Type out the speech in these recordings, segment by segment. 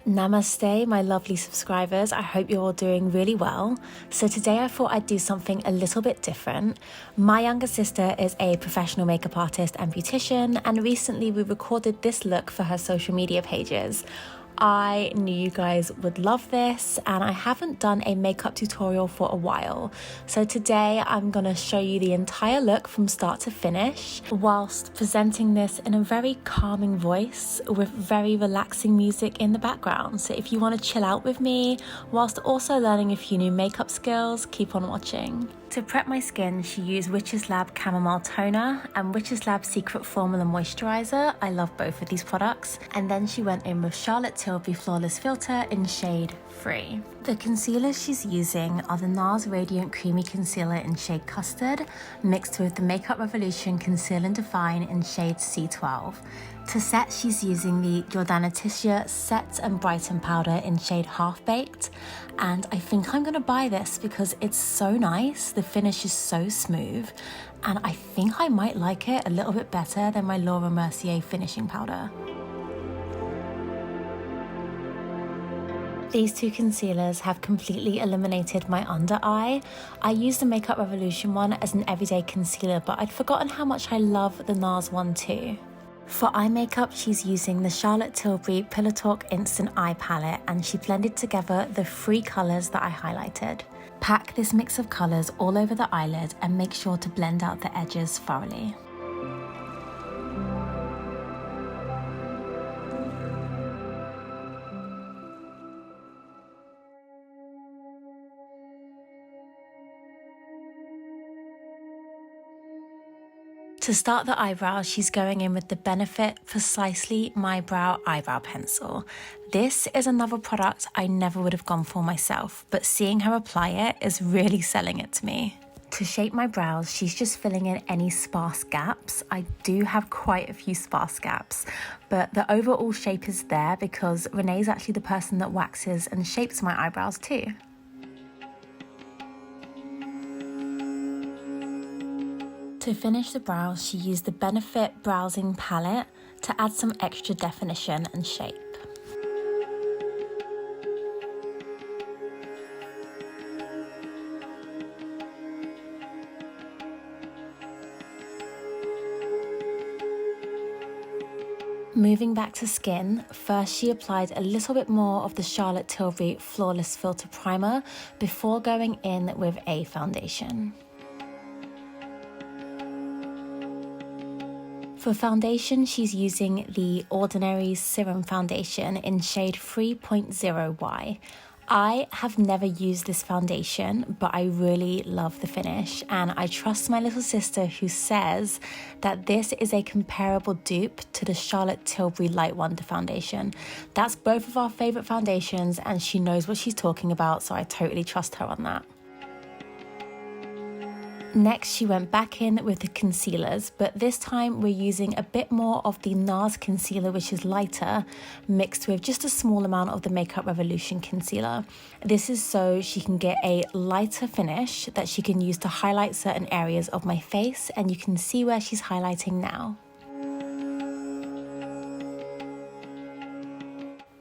Namaste, my lovely subscribers. I hope you're all doing really well. So today I thought I'd do something a little bit different. My younger sister is a professional makeup artist and beautician, and recently we recorded this look for her social media pages. I knew you guys would love this, and I haven't done a makeup tutorial for a while. So today I'm gonna show you the entire look from start to finish, whilst presenting this in a very calming voice with very relaxing music in the background. So if you wanna chill out with me, whilst also learning a few new makeup skills, keep on watching. To prep my skin, she used Witch's Lab Chamomile Toner and Witch's Lab Secret Formula Moisturizer. I love both of these products. And then she went in with Charlotte Tilbury Flawless Filter in shade Free. The concealers she's using are the NARS Radiant Creamy Concealer in shade Custard, mixed with the Makeup Revolution Conceal and Define in shade C12. To set, she's using the Jordana Tisha Set and Brighten Powder in shade Half Baked. And I think I'm gonna buy this because it's so nice. The finish is so smooth. And I think I might like it a little bit better than my Laura Mercier finishing powder. These two concealers have completely eliminated my under eye. I used the Makeup Revolution one as an everyday concealer, but I'd forgotten how much I love the NARS one too. For eye makeup, she's using the Charlotte Tilbury Pillow Talk Instant Eye Palette, and she blended together the 3 colours that I highlighted. Pack this mix of colours all over the eyelid and make sure to blend out the edges thoroughly. To start the eyebrow, she's going in with the Benefit Precisely My Brow Eyebrow Pencil. This is another product I never would have gone for myself, but seeing her apply it is really selling it to me. To shape my brows, she's just filling in any sparse gaps. I do have quite a few sparse gaps, but the overall shape is there because Renee's actually the person that waxes and shapes my eyebrows too. To finish the brows, she used the Benefit Browsing Palette to add some extra definition and shape. Moving back to skin, first she applied a little bit more of the Charlotte Tilbury Flawless Filter Primer before going in with a foundation. For foundation, she's using the Ordinary Serum Foundation in shade 3.0Y. I have never used this foundation, but I really love the finish, and I trust my little sister who says that this is a comparable dupe to the Charlotte Tilbury Light Wonder foundation. That's both of our favourite foundations, and she knows what she's talking about, so I totally trust her on that. Next, she went back in with the concealers, but this time we're using a bit more of the NARS concealer, which is lighter, mixed with just a small amount of the Makeup Revolution concealer. This is so she can get a lighter finish that she can use to highlight certain areas of my face, and you can see where she's highlighting now.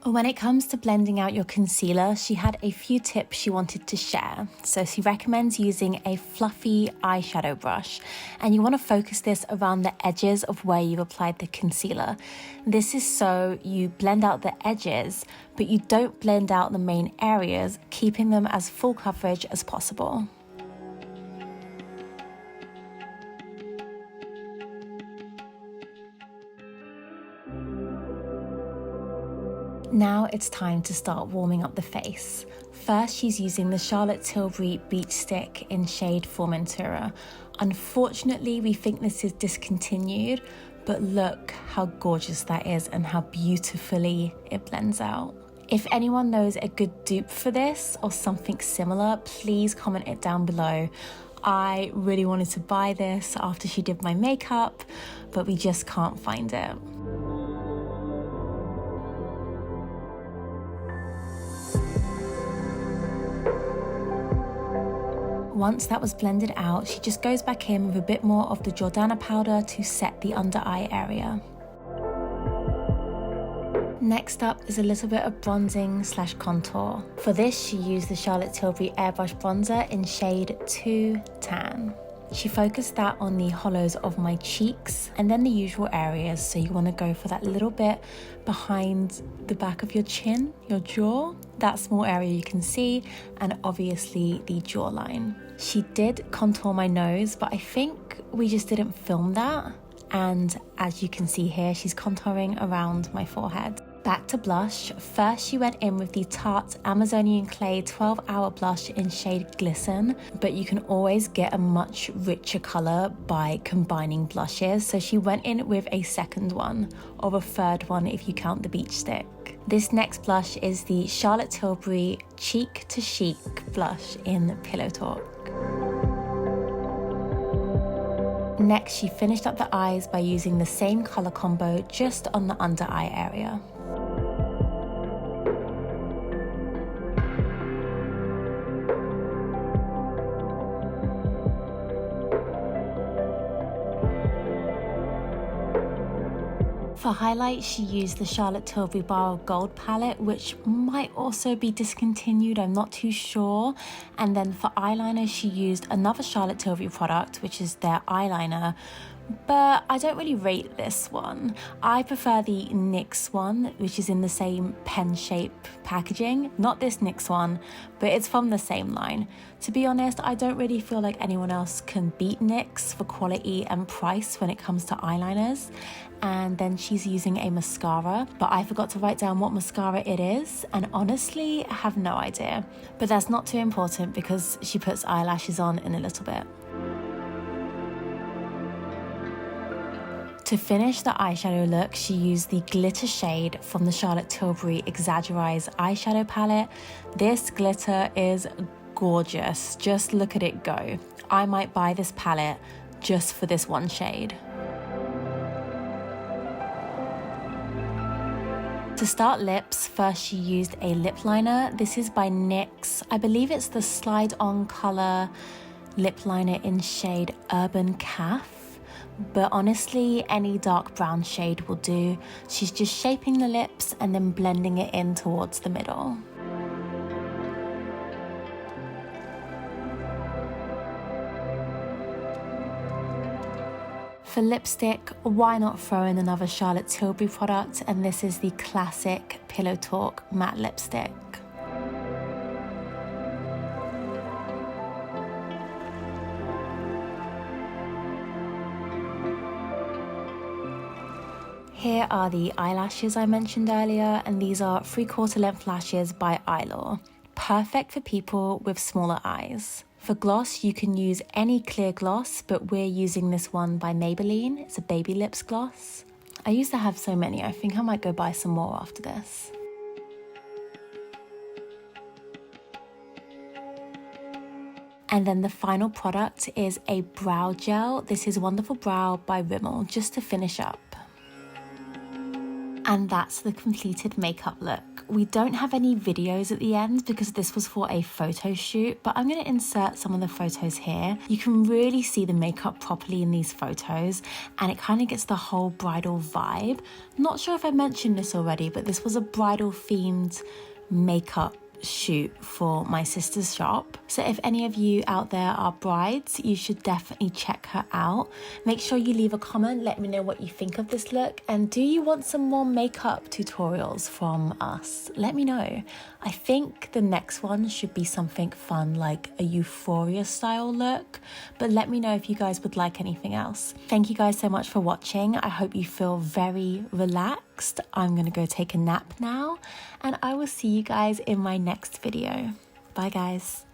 When it comes to blending out your concealer, she had a few tips she wanted to share. So she recommends using a fluffy eyeshadow brush, and you want to focus this around the edges of where you've applied the concealer. This is so you blend out the edges, but you don't blend out the main areas, keeping them as full coverage as possible. Now it's time to start warming up the face. First, she's using the Charlotte Tilbury Beach Stick in shade Formentera. Unfortunately, we think this is discontinued, but look how gorgeous that is and how beautifully it blends out. If anyone knows a good dupe for this or something similar, please comment it down below. I really wanted to buy this after she did my makeup, but we just can't find it. Once that was blended out, she just goes back in with a bit more of the Jordana powder to set the under eye area. Next up is a little bit of bronzing slash contour. For this, she used the Charlotte Tilbury Airbrush Bronzer in shade 2 Tan. She focused that on the hollows of my cheeks and then the usual areas. So you want to go for that little bit behind the back of your chin, your jaw, that small area you can see, and obviously the jawline. She did contour my nose, but I think we just didn't film that. And as you can see here, she's contouring around my forehead. Back to blush. First, she went in with the Tarte Amazonian Clay 12-Hour Blush in shade Glisten, but you can always get a much richer color by combining blushes. So she went in with a second one, or a third one if you count the beach stick. This next blush is the Charlotte Tilbury Cheek to Chic blush in Pillow Talk. Next, she finished up the eyes by using the same color combo just on the under eye area. For highlight, she used the Charlotte Tilbury Bar Gold palette, which might also be discontinued, I'm not too sure. And then for eyeliner, she used another Charlotte Tilbury product, which is their eyeliner, but I don't really rate this one. I prefer the NYX one, which is in the same pen shape packaging. Not this NYX one, but it's from the same line. To be honest, I don't really feel like anyone else can beat NYX for quality and price when it comes to eyeliners. And then she's using a mascara, but I forgot to write down what mascara it is, and honestly, I have no idea. But that's not too important because she puts eyelashes on in a little bit. To finish the eyeshadow look, she used the glitter shade from the Charlotte Tilbury Exaggerize eyeshadow palette. This glitter is gorgeous. Just look at it go. I might buy this palette just for this one shade. To start lips, first she used a lip liner. This is by NYX. I believe it's the Slide On Color lip liner in shade Urban Calf. But honestly, any dark brown shade will do. She's just shaping the lips and then blending it in towards the middle. For lipstick, why not throw in another Charlotte Tilbury product? And this is the classic Pillow Talk matte lipstick. Here are the eyelashes I mentioned earlier, and these are 3/4 length lashes by Eyelaw. Perfect for people with smaller eyes. For gloss, you can use any clear gloss, but we're using this one by Maybelline. It's a baby lips gloss. I used to have so many, I think I might go buy some more after this. And then the final product is a brow gel. This is Wonderful Brow by Rimmel, just to finish up. And that's the completed makeup look. We don't have any videos at the end because this was for a photo shoot, but I'm going to insert some of the photos here. You can really see the makeup properly in these photos, and it kind of gets the whole bridal vibe. Not sure if I mentioned this already, but this was a bridal themed makeup shoot for my sister's shop. So if any of you out there are brides, you should definitely check her out. Make sure you leave a comment, let me know what you think of this look, and do you want some more makeup tutorials from us? Let me know. I think the next one should be something fun like a Euphoria style look, but let me know if you guys would like anything else. Thank you guys so much for watching. I hope you feel very relaxed. I'm gonna go take a nap now, and I will see you guys in my next video. Bye guys.